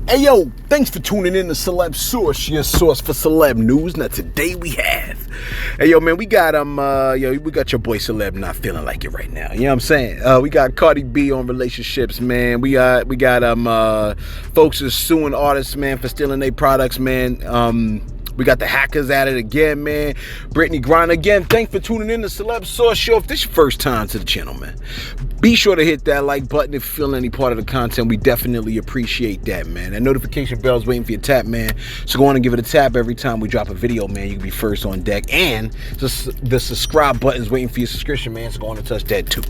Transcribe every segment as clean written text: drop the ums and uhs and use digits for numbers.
Hey yo, thanks for tuning in to Celeb Source, your source for celeb news. Now today we have, hey yo man, we got we got your boy Celeb not feeling like it right now. You know what I'm saying? We got Cardi B on relationships, man. We got folks is suing artists, man, for stealing their products, man. We got the hackers at it again, man. Brittany Griner again. Thanks for tuning in to Celeb Source Show. If this is your first time to the channel, man, be sure to hit that like button if you feel any part of the content. We definitely appreciate that, man. That notification bell is waiting for your tap, man. So go on and give it a tap every time we drop a video, man. You can be first on deck. And the subscribe button is waiting for your subscription, man. So go on and touch that too.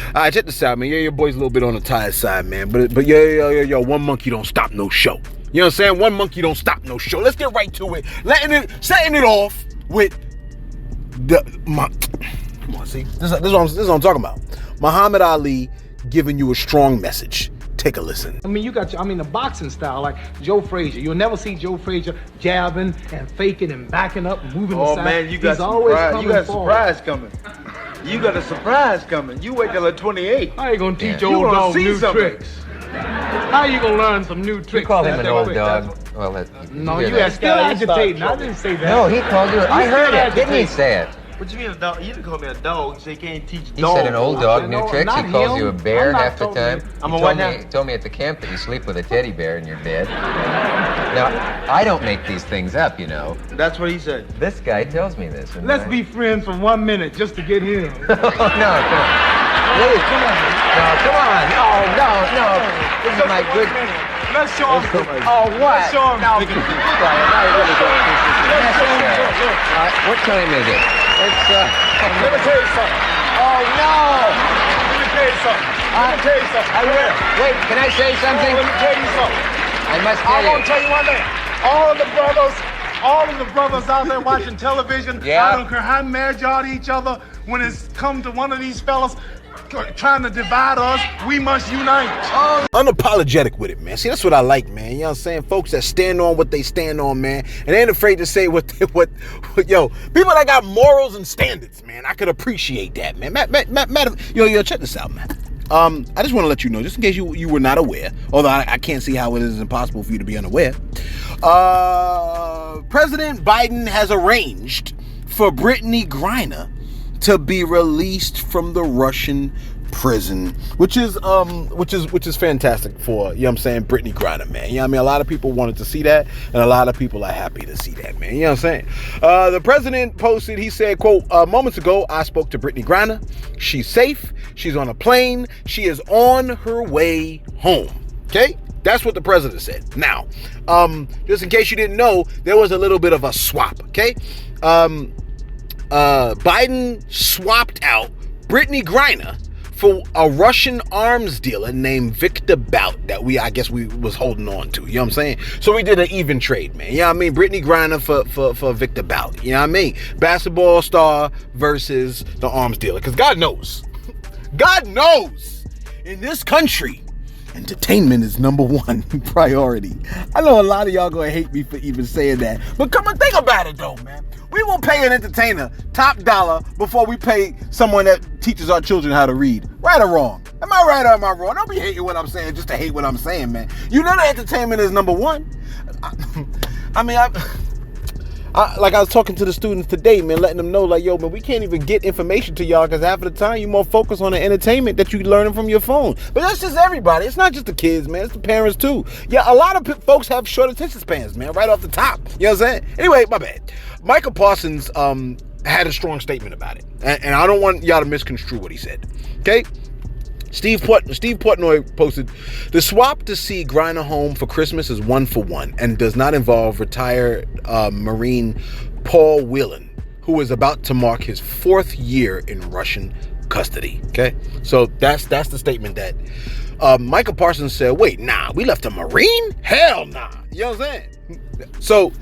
All right, check this out, man. Yeah, your boy's a little bit on the tired side, man. But yo, one monkey don't stop no show. You know what I'm saying? One monkey don't stop no show. Let's get right to it. Setting it off with come on, see? This is what I'm talking about. Muhammad Ali giving you a strong message. Take a listen. I mean, you got the boxing style, like Joe Frazier. You'll never see Joe Frazier jabbing and faking and backing up and moving the side. Oh man, you got a surprise coming. You got a surprise coming. You wait till 28. How you gonna teach old dog new tricks? How you gonna learn some new tricks? You called him an old dog. Well, no, you are still agitating. I didn't say that. No, he called you. I heard it. Didn't he say it? What you mean a dog? You didn't call me a dog, so you can't teach dogs. He said an old dog, new tricks. He calls you a bear half the time. He told me at the camp that you sleep with a teddy bear in your bed. Now, I don't make these things up, you know. That's what he said. This guy tells me this. Let's be friends for 1 minute just to get him. No, come on. Please, come on. No, come on. No. This is my good... Let's show him. Oh, what? Let's show him. No, be quiet. I really don't think this is necessary. What time is it? It's, Let me tell you something. Oh, no! Let me tell you something. I will. Wait, can I say something? Let me tell you something. I must tell you. I want to tell you one thing. All of the brothers out there watching television, yeah. I don't care how mad y'all to each other, when it's come to one of these fellas trying to divide us, we must unite. Unapologetic with it, man. See, that's what I like, man. You know what I'm saying? Folks that stand on what they stand on, man. And they ain't afraid to say yo, people that got morals and standards, man. I could appreciate that, man. Yo, check this out, man. I just want to let you know, just in case you were not aware, although I can't see how it is impossible for you to be unaware. President Biden has arranged for Brittany Griner to be released from the Russian prison, which is fantastic for, you know what I'm saying, Brittany Griner, man. You know what I mean? A lot of people wanted to see that, and a lot of people are happy to see that, man. You know what I'm saying? The president posted, he said, quote, moments ago, I spoke to Brittany Griner. She's safe. She's on a plane. She is on her way home. Okay? That's what the president said. Now, just in case you didn't know, there was a little bit of a swap, okay? Biden swapped out Brittany Griner for a Russian arms dealer named Victor Bout that I guess we was holding on to. You know what I'm saying? So we did an even trade, man. You know what I mean? Brittany Griner for Victor Bout. You know what I mean? Basketball star versus the arms dealer. Because God knows, in this country, entertainment is #1 priority. I know a lot of y'all gonna hate me for even saying that, but come and think about it though, man. We will pay an entertainer top dollar before we pay someone that teaches our children how to read. Right or wrong? Am I right or am I wrong? Don't be hating what I'm saying just to hate what I'm saying, man. You know that entertainment is #1. Like I was talking to the students today, man, letting them know, like, yo, man, we can't even get information to y'all because half of the time you more focused on the entertainment that you learning from your phone. But that's just everybody. It's not just the kids, man. It's the parents too. Yeah, a lot of folks have short attention spans, man, right off the top. You know what I'm saying? Anyway, my bad. Michael Parsons had a strong statement about it, and I don't want y'all to misconstrue what he said. Okay. Steve Portnoy posted, the swap to see Griner home for Christmas is 1-for-1 and does not involve retired Marine Paul Whelan, who is about to mark his 4th year in Russian custody. Okay, so that's the statement that Michael Parsons said. Wait, nah, we left a Marine? Hell nah. You know what I'm saying? So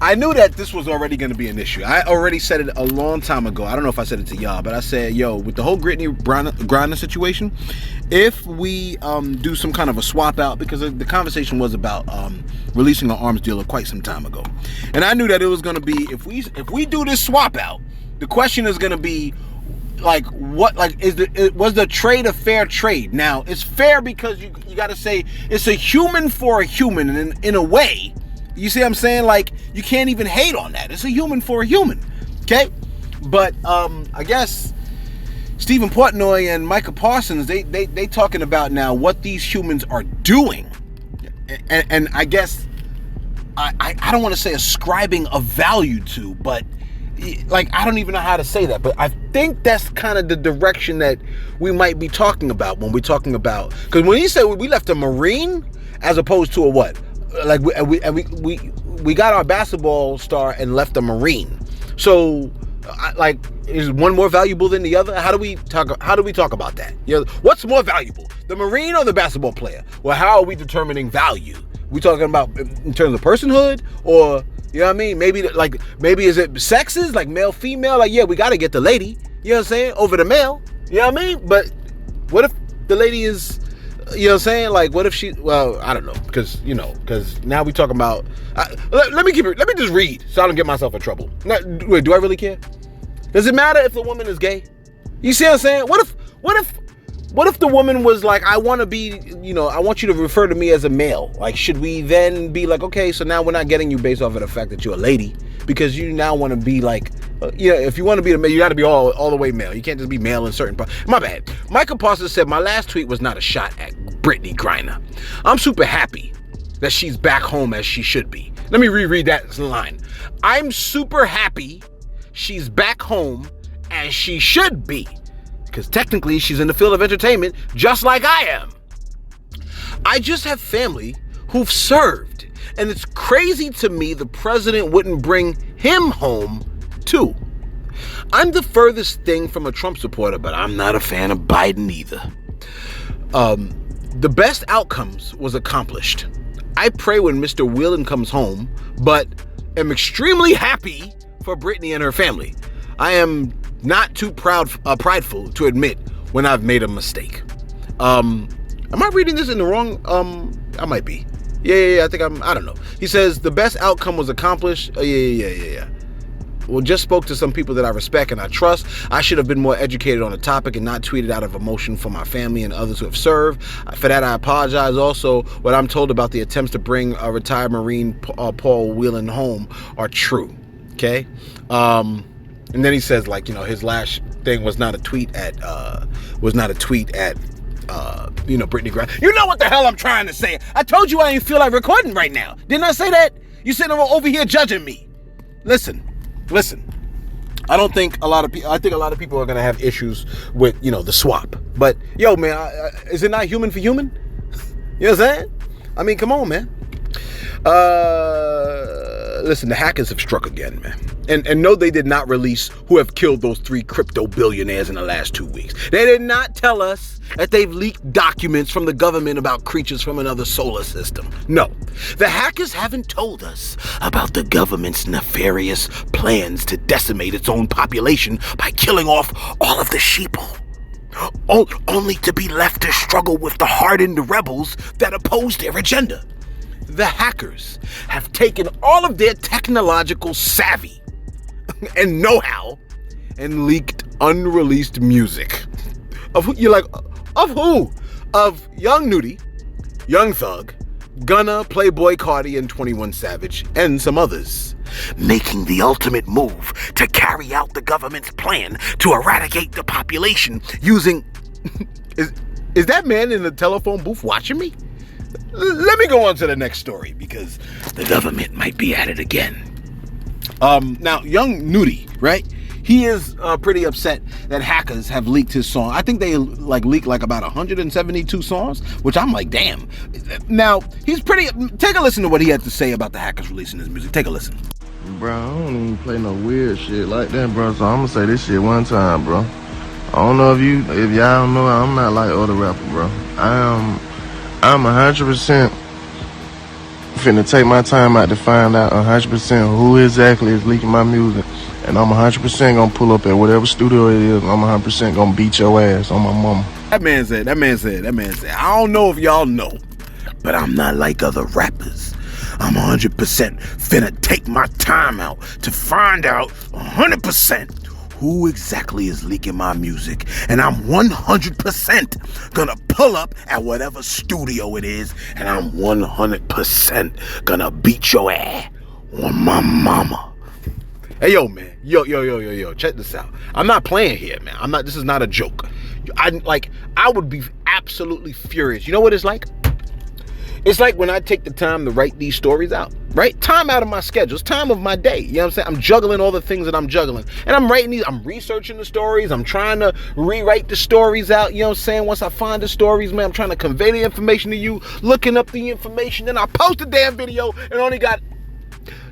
I knew that this was already going to be an issue. I already said it a long time ago. I don't know if I said it to y'all, but I said, yo, with the whole Brittany Griner situation, if we do some kind of a swap out, because the conversation was about releasing an arms dealer quite some time ago. And I knew that it was going to be, if we do this swap out, the question is going to be, like what, like was the trade a fair trade? Now it's fair because you got to say it's a human for a human, and in a way, you see what I'm saying? Like you can't even hate on that. It's a human for a human, okay? But I guess Stephen Portnoy and Micah Parsons, they talking about now what these humans are doing, and I guess I don't want to say ascribing a value to, but like I don't even know how to say that, but I think that's kind of the direction that we might be talking about when we're talking about, because when he said we left a Marine as opposed to a what, like we got our basketball star and left a Marine, so like is one more valuable than the other? How do we talk about that? You know, what's more valuable, the Marine or the basketball player? Well, how are we determining value? We talking about in terms of personhood, or you know what I mean? Maybe is it sexes, like male, female? Like, yeah, we got to get the lady, you know what I'm saying, over the male, you know what I mean? But what if the lady is, you know what I'm saying? Like, what if she, well, I don't know, because now we talking about, let me just read so I don't get myself in trouble. Now, wait, do I really care? Does it matter if the woman is gay? You see what I'm saying? What if the woman was like, I want to be, I want you to refer to me as a male? Like, should we then be like, okay, so now we're not getting you based off of the fact that you're a lady, because you now want to be like, if you want to be a male, you got to be all the way male. You can't just be male in certain parts. My bad. Michael Parsons said, my last tweet was not a shot at Brittany Griner. I'm super happy that she's back home as she should be. Let me reread that line. I'm super happy she's back home as she should be. Because technically she's in the field of entertainment just like I am. I just have family who've served, and it's crazy to me the president wouldn't bring him home too. I'm the furthest thing from a Trump supporter, but I'm not a fan of Biden either. The best outcomes was accomplished. I pray when Mr. Whelan comes home, but am extremely happy for Brittany and her family. I am not too prideful to admit when I've made a mistake. Am I reading this in the wrong? I might be. Yeah, I think I don't know. He says the best outcome was accomplished. Yeah. Well, just spoke to some people that I respect and I trust. I should have been more educated on the topic and not tweeted out of emotion for my family and others who have served. For that, I apologize. Also, what I'm told about the attempts to bring a retired Marine, Paul Whelan, home are true. Okay? And then he says, like, his last thing was not a tweet at Brittany Griner. You know what the hell I'm trying to say. I told you I ain't feel like recording right now. Didn't I say that? You sitting over here judging me. Listen. I think a lot of people are going to have issues with, the swap. But, yo, man, is it not human for human? You know what I'm saying? I mean, come on, man. Listen, the hackers have struck again, man. And no, they did not release who have killed those 3 crypto billionaires in the last 2 weeks. They did not tell us that they've leaked documents from the government about creatures from another solar system. No, the hackers haven't told us about the government's nefarious plans to decimate its own population by killing off all of the sheeple. Only to be left to struggle with the hardened rebels that oppose their agenda. The hackers have taken all of their technological savvy and know-how and leaked unreleased music. Of who? You're like, of who? Of Young Nudy, Young Thug, Gunna, Playboy Cardi, and 21 Savage, and some others, making the ultimate move to carry out the government's plan to eradicate the population using... Is that man in the telephone booth watching me? Let me go on to the next story, because the government might be at it again. Now, Young Nudy, right? He is pretty upset that hackers have leaked his song. I think they leaked about 172 songs, which I'm like, damn. Now, he's pretty... Take a listen to what he had to say about the hackers releasing his music. Take a listen. Bro, I don't even play no weird shit like that, bro. So I'm gonna say this shit one time, bro. I don't know if y'all don't know, I'm not like other rappers, bro. I'm 100% finna take my time out to find out 100% who exactly is leaking my music. And I'm 100% gonna pull up at whatever studio it is. I'm 100% gonna beat your ass on my mama. That man said, I don't know if y'all know, but I'm not like other rappers. I'm 100% finna take my time out to find out 100% who exactly is leaking my music, and I'm 100% gonna pull up at whatever studio it is, and I'm 100% gonna beat your ass on my mama. Hey, yo, man. Yo, check this out. I'm not playing here, man. This is not a joke. I would be absolutely furious. You know what it's like? It's like when I take the time to write these stories out, right? Time out of my schedule. It's time of my day. You know what I'm saying? I'm juggling all the things that I'm juggling. And I'm writing these, I'm researching the stories. I'm trying to rewrite the stories out. You know what I'm saying? Once I find the stories, man, I'm trying to convey the information to you, looking up the information. Then I post a damn video and only got,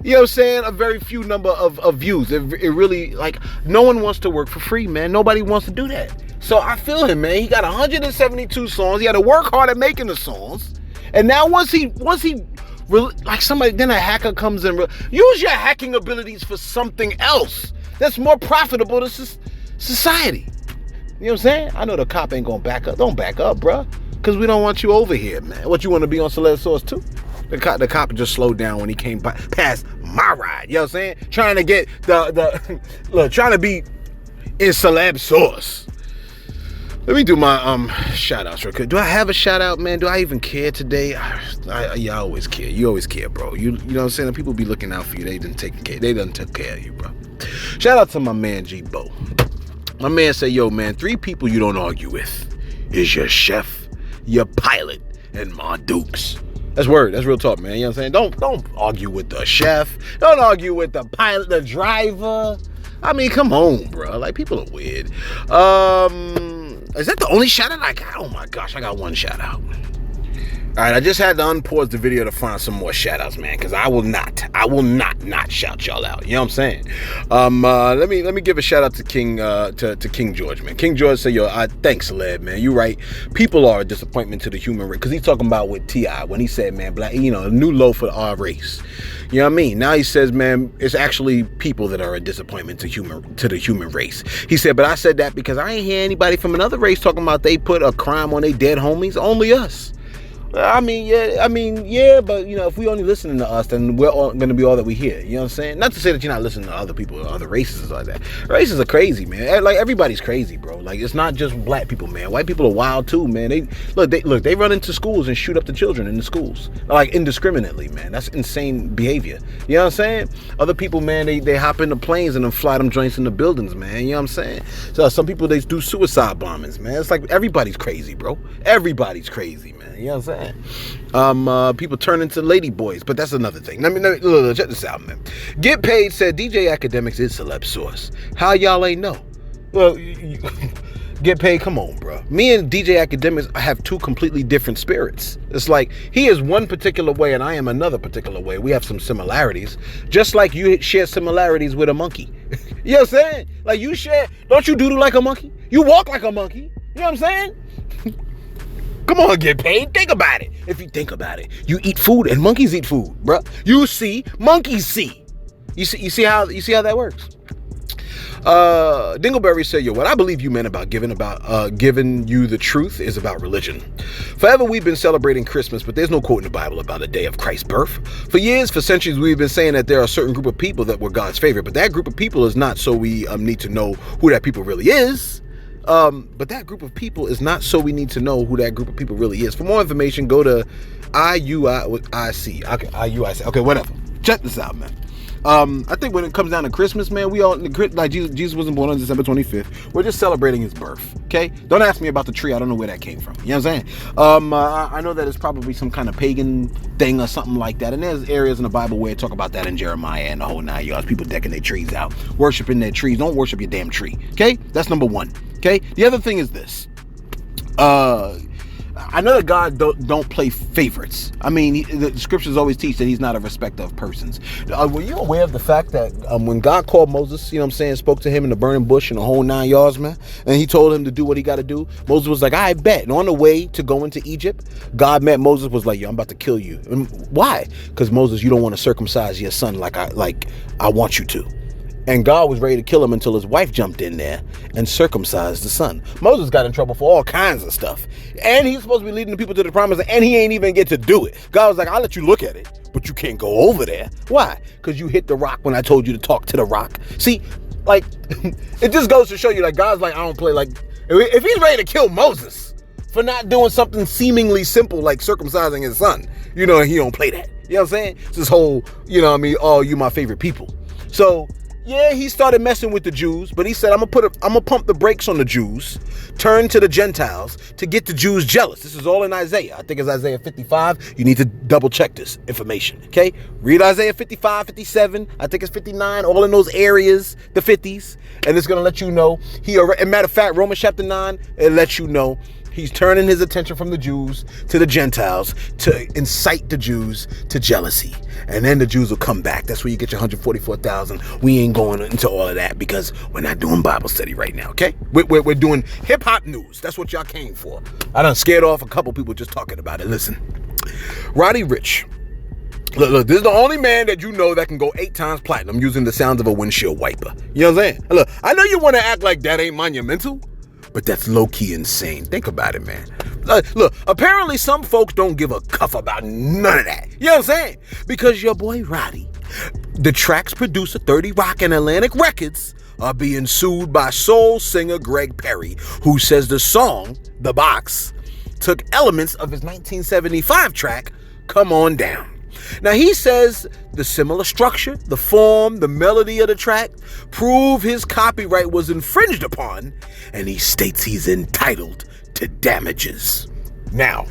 you know what I'm saying, a very few number of views. It really, like, no one wants to work for free, man. Nobody wants to do that. So I feel him, man. He got 172 songs. He had to work hard at making the songs. And now once he like somebody, then a hacker comes in, use your hacking abilities for something else that's more profitable to society. You know what I'm saying? I know the cop ain't gonna back up. Don't back up, bruh. Because we don't want you over here, man. What, you want to be on Celebs Source too? The cop just slowed down when he came past my ride. You know what I'm saying? Trying to get look, trying to be in Celebs Source. Let me do my shout outs real quick. Do I have a shout out, man? Do I even care today? I always care. You always care, bro. You know what I'm saying? People be looking out for you. They done take care of you, bro. Shout out to my man G Bo. My man say, yo, man, 3 people you don't argue with is your chef, your pilot, and my dupes. That's word. That's real talk, man. You know what I'm saying? Don't argue with the chef. Don't argue with the pilot, the driver. I mean, come on, bro. Like, people are weird. Is that the only shout out I got? Oh my gosh, I got one shout out. All right, I just had to unpause the video to find some more shout outs, man, because I will not shout y'all out. You know what I'm saying? Let me give a shout out to King George, man. King George said, yo, thanks, Celeb, man. You right. People are a disappointment to the human race, because he's talking about with T.I. when he said, man, black, you know, a new low for our race. You know what I mean? Now he says, man, it's actually people that are a disappointment to the human race. He said, but I said that because I ain't hear anybody from another race talking about they put a crime on their dead homies. Only us. I mean, yeah, but, you know, if we only listening to us, then we're all going to be all that we hear. You know what I'm saying? Not to say that you're not listening to other people or other races like that. Races are crazy, man. Like, everybody's crazy, bro. Like, it's not just black people, man. White people are wild, too, man. They run into schools and shoot up the children in the schools. Like, indiscriminately, man. That's insane behavior. You know what I'm saying? Other people, man, they hop into planes and then fly them joints in the buildings, man. You know what I'm saying? So some people, they do suicide bombings, man. It's like, everybody's crazy, bro. Everybody's crazy, man. You know what I'm saying? People turn into lady boys, but that's another thing. Let me check this out, man. Get Paid said DJ Academics is Celeb Source. How y'all ain't know? Well, Get Paid, come on, bro. Me and DJ Academics have 2 completely different spirits. It's like he is one particular way and I am another particular way. We have some similarities, just like you share similarities with a monkey. You know what I'm saying? Like, you share, don't you doodle like a monkey? You walk like a monkey. You know what I'm saying? Come on, Get Paid. Think about it. If you think about it, you eat food and monkeys eat food, bruh. You see, monkeys see. You see how that works. Dingleberry said, yo, what I believe you meant about giving you the truth is about religion. Forever we've been celebrating Christmas, but there's no quote in the Bible about the day of Christ's birth. For years, for centuries, we've been saying that there are a certain group of people that were God's favorite, but that group of people is not so we need to know who that people really is. But that group of people is not so we need to know who that group of people really is. For more information, go to IUIC. Okay, IUIC. Okay, whatever. Check this out, man. I think when it comes down to Christmas, man, we all, like, Jesus wasn't born on December 25th. We're just celebrating his birth, okay? Don't ask me about the tree. I don't know where that came from. You know what I'm saying? I know that it's probably some kind of pagan thing or something like that. And there's areas in the Bible where it talk about that in Jeremiah and the whole 9 yards. People decking their trees out, worshiping their trees. Don't worship your damn tree, okay? That's number 1, okay? The other thing is this. I know that God don't play favorites. I mean, the scriptures always teach that he's not a respecter of persons. Were you aware of the fact that when God called Moses, you know what I'm saying, spoke to him in the burning bush and the whole 9 yards, man, and he told him to do what he got to do, Moses was like, I bet. And on the way to go into Egypt, God met Moses, was like, yo, I'm about to kill you. And why? Because Moses, you don't want to circumcise your son like I want you to. And God was ready to kill him until his wife jumped in there and circumcised the son. Moses got in trouble for all kinds of stuff. And he's supposed to be leading the people to the promised land, and he ain't even get to do it. God was like, I'll let you look at it, but you can't go over there. Why? Because you hit the rock when I told you to talk to the rock. See, Like, it just goes to show you that God's like, I don't play. Like, if he's ready to kill Moses for not doing something seemingly simple like circumcising his son, he don't play that. You know what I'm saying? It's this whole, oh, you my favorite people. So, yeah, he started messing with the Jews, but he said, I'm gonna pump the brakes on the Jews, turn to the Gentiles to get the Jews jealous. This is all in Isaiah. I think it's Isaiah 55. You need to double check this information, okay? Read Isaiah 55, 57. I think it's 59, all in those areas, the 50s. And it's gonna let you know. And matter of fact, Romans chapter 9, it lets you know he's turning his attention from the Jews to the Gentiles to incite the Jews to jealousy. And then the Jews will come back. That's where you get your 144,000. We ain't going into all of that because we're not doing Bible study right now, okay? We're doing hip-hop news. That's what y'all came for. I done scared off a couple people just talking about it. Listen, Roddy Ricch. Look, this is the only man that you know that can go 8 times platinum using the sounds of a windshield wiper. You know what I'm saying? Look, I know you want to act like that ain't monumental, but that's low-key insane. Think about it, man. Look, apparently some folks don't give a cuff about none of that. You know what I'm saying? Because your boy Roddy, the track's producer, 30 Rock and Atlantic Records, are being sued by soul singer Greg Perry, who says the song, The Box, took elements of his 1975 track, Come On Down. Now, he says the similar structure, the form, the melody of the track prove his copyright was infringed upon, and he states he's entitled to damages. Now,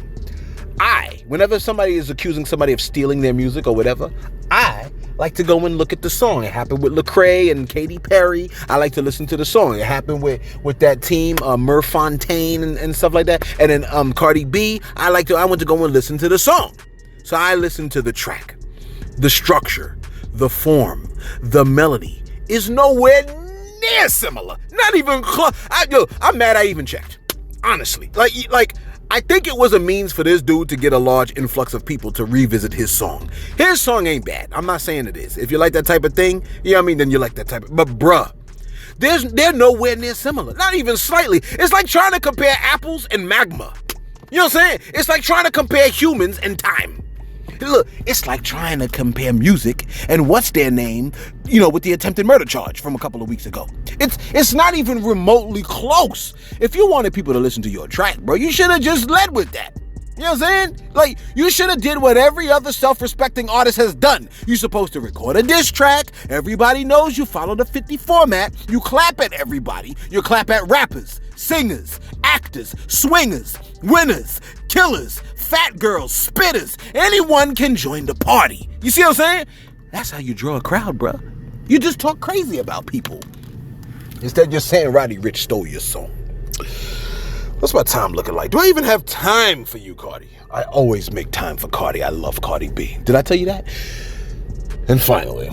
whenever somebody is accusing somebody of stealing their music or whatever, I like to go and look at the song. It happened with Lecrae and Katy Perry. I like to listen to the song. It happened with that team, Murph Fontaine and stuff like that. And then Cardi B, I went to go and listen to the song. So I listened to the track. The structure, the form, the melody is nowhere near similar. Not even close. I'm mad I even checked. Honestly. Like I think it was a means for this dude to get a large influx of people to revisit his song. His song ain't bad. I'm not saying it is. If you like that type of thing, you know what I mean, then you like that type of... But bruh, they're nowhere near similar. Not even slightly. It's like trying to compare apples and magma. You know what I'm saying? It's like trying to compare humans and time. Look, it's like trying to compare music and what's their name, with the attempted murder charge from a couple of weeks ago. It's not even remotely close. If you wanted people to listen to your track, bro, you should have just led with that. You know what I'm saying? Like, you should have did what every other self-respecting artist has done. You're supposed to record a diss track. Everybody knows you follow the 50 format. You clap at everybody. You clap at rappers, singers, actors, swingers, winners, killers, fat girls, spitters. Anyone can join the party. You see what I'm saying? That's how you draw a crowd, bro. You just talk crazy about people. Instead, you're saying Roddy Ricch stole your song. What's my time looking like? Do I even have time for you, Cardi? I always make time for Cardi. I love Cardi B. Did I tell you that? And finally,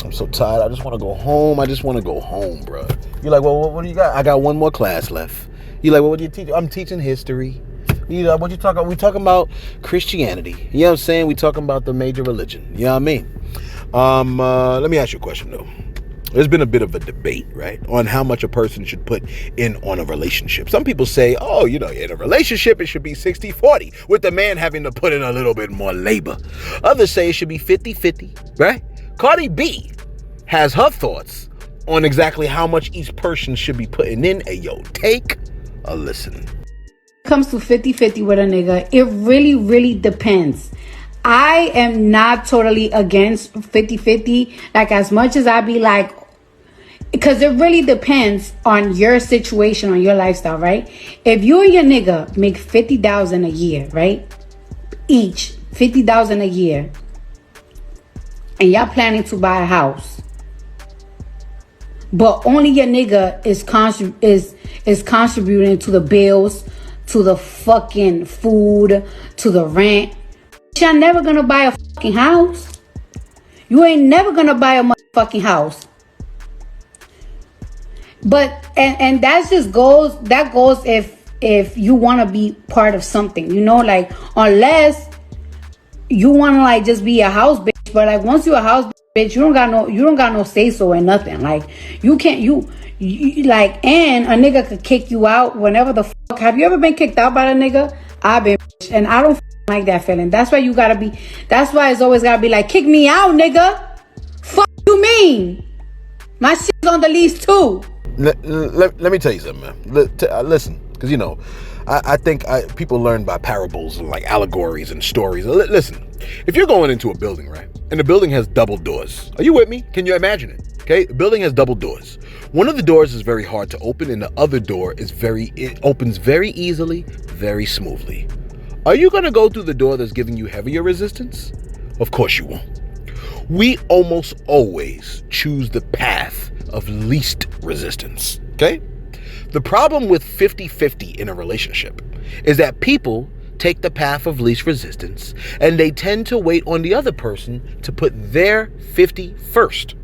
I'm so tired. I just want to go home. Bro. You're like, well, what do you got? I got one more class left. You're like, well, what do you teach? I'm teaching history. What you talking about? We talking about Christianity. You know what I'm saying? We talking about the major religion. You know what I mean? Let me ask you a question, though. There's been a bit of a debate, right, on how much a person should put in on a relationship. Some people say, in a relationship, it should be 60-40, with the man having to put in a little bit more labor. Others say it should be 50-50, right? Cardi B has her thoughts on exactly how much each person should be putting in. Hey, yo, take a listen. Comes to 50-50 with a nigga, it really, really depends. I am not totally against 50-50, like as much as I be like, because it really depends on your situation, on your lifestyle, right? If you and your nigga make $50,000 a year, right? Each $50,000 a year, and y'all planning to buy a house, but only your nigga is contributing to the bills, to the fucking food, to the rent. Y'all never gonna buy a fucking house. You ain't never gonna buy a motherfucking house. But and that goes if you want to be part of something, like, unless you want to like just be a house bitch. But like, once you a house bitch, you don't got no say so in nothing. Like, you can't you like, and a nigga could kick you out whenever the fuck. Have you ever been kicked out by a nigga? I've been, and I don't like that feeling. That's why it's always gotta be like, kick me out, nigga. Fuck you mean? My shit's on the lease too. Let me tell you something, man. Listen, because I think people learn by parables and like allegories and stories. Listen, if you're going into a building, right, and the building has double doors, are you with me? Can you imagine it? Okay, the building has double doors. One of the doors is very hard to open, and the other door it opens very easily, very smoothly. Are you going to go through the door that's giving you heavier resistance? Of course you won't. We almost always choose the path of least resistance, okay? The problem with 50-50 in a relationship is that people take the path of least resistance and they tend to wait on the other person to put their 50 first.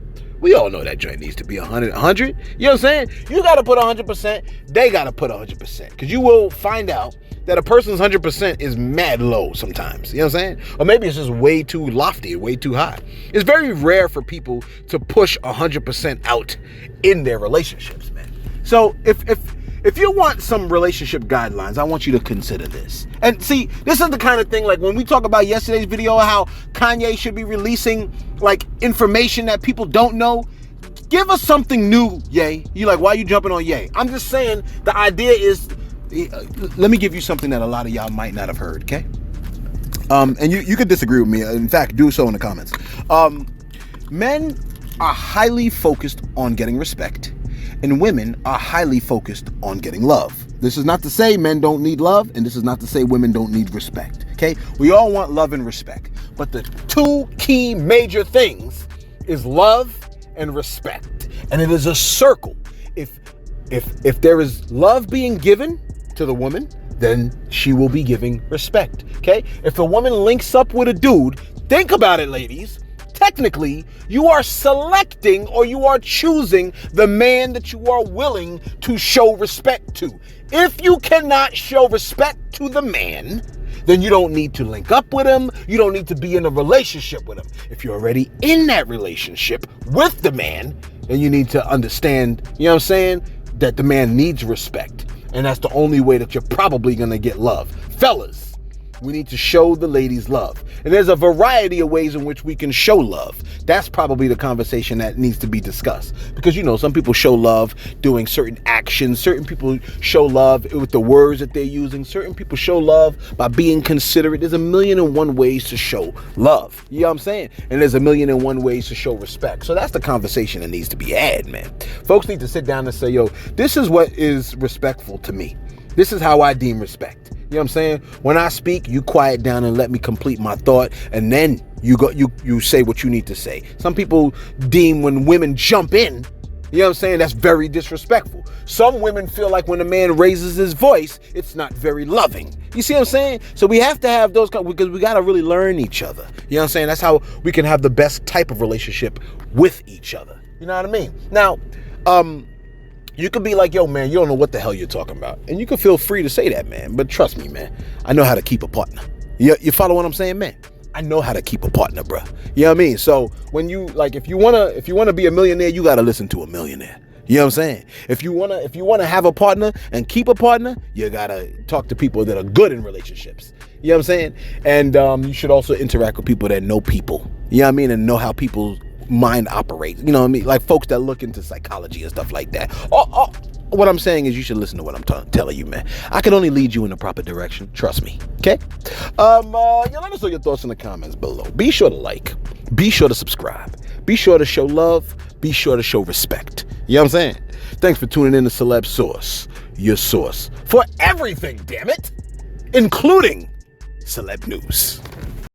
We all know that joint needs to be 100. You know what I'm saying? You got to put 100%. They got to put 100%. Because you will find out that a person's 100% is mad low sometimes. You know what I'm saying? Or maybe it's just way too lofty, way too high. It's very rare for people to push 100% out in their relationships, man. So if you want some relationship guidelines, I want you to consider this. And see, this is the kind of thing, like when we talk about yesterday's video, how Kanye should be releasing like information that people don't know. Give us something new, Ye. You like, why are you jumping on Ye? I'm just saying the idea is, let me give you something that a lot of y'all might not have heard, okay? And you could disagree with me. In fact, do so in the comments. Men are highly focused on getting respect, and women are highly focused on getting love. This is not to say men don't need love, and this is not to say women don't need respect, okay? We all want love and respect, but the two key major things is love and respect, and it is a circle. If there is love being given to the woman, then she will be giving respect, okay? If a woman links up with a dude, think about it, ladies. Technically, you are selecting or you are choosing the man that you are willing to show respect to. If you cannot show respect to the man, then you don't need to link up with him. You don't need to be in a relationship with him. If you're already in that relationship with the man, then you need to understand, you know what I'm saying, that the man needs respect. And that's the only way that you're probably going to get love. Fellas, we need to show the ladies love. And there's a variety of ways in which we can show love. That's probably the conversation that needs to be discussed. Because, you know, some people show love doing certain actions. Certain people show love with the words that they're using. Certain people show love by being considerate. There's 1,000,001 ways to show love. You know what I'm saying? And there's 1,000,001 ways to show respect. So that's the conversation that needs to be had, man. Folks need to sit down and say, yo, this is what is respectful to me. This is how I deem respect. You know what I'm saying? When I speak, you quiet down and let me complete my thought, and then you say what you need to say. Some people deem when women jump in, you know what I'm saying, that's very disrespectful. Some women feel like when a man raises his voice, it's not very loving. You see what I'm saying? So we have to have those, because we got to really learn each other. You know what I'm saying? That's how we can have the best type of relationship with each other. You know what I mean? Now, you could be like, yo, man, you don't know what the hell you're talking about. And you can feel free to say that, man. But trust me, man, I know how to keep a partner. You follow what I'm saying, man? I know how to keep a partner, bro. You know what I mean? So when you, like, if you wanna be a millionaire, you gotta listen to a millionaire. You know what I'm saying? If you wanna have a partner and keep a partner, you gotta talk to people that are good in relationships. You know what I'm saying? And you should also interact with people that know people. You know what I mean? And know how people mind operate, you know what I mean? Like folks that look into psychology and stuff like that. What I'm saying is you should listen to what I'm telling you, man. I can only lead you in the proper direction. Trust me, okay? Let us know your thoughts in the comments below. Be sure to like. Be sure to subscribe. Be sure to show love. Be sure to show respect. You know what I'm saying? Thanks for tuning in to Celeb Source, your source for everything, damn it, including celeb news.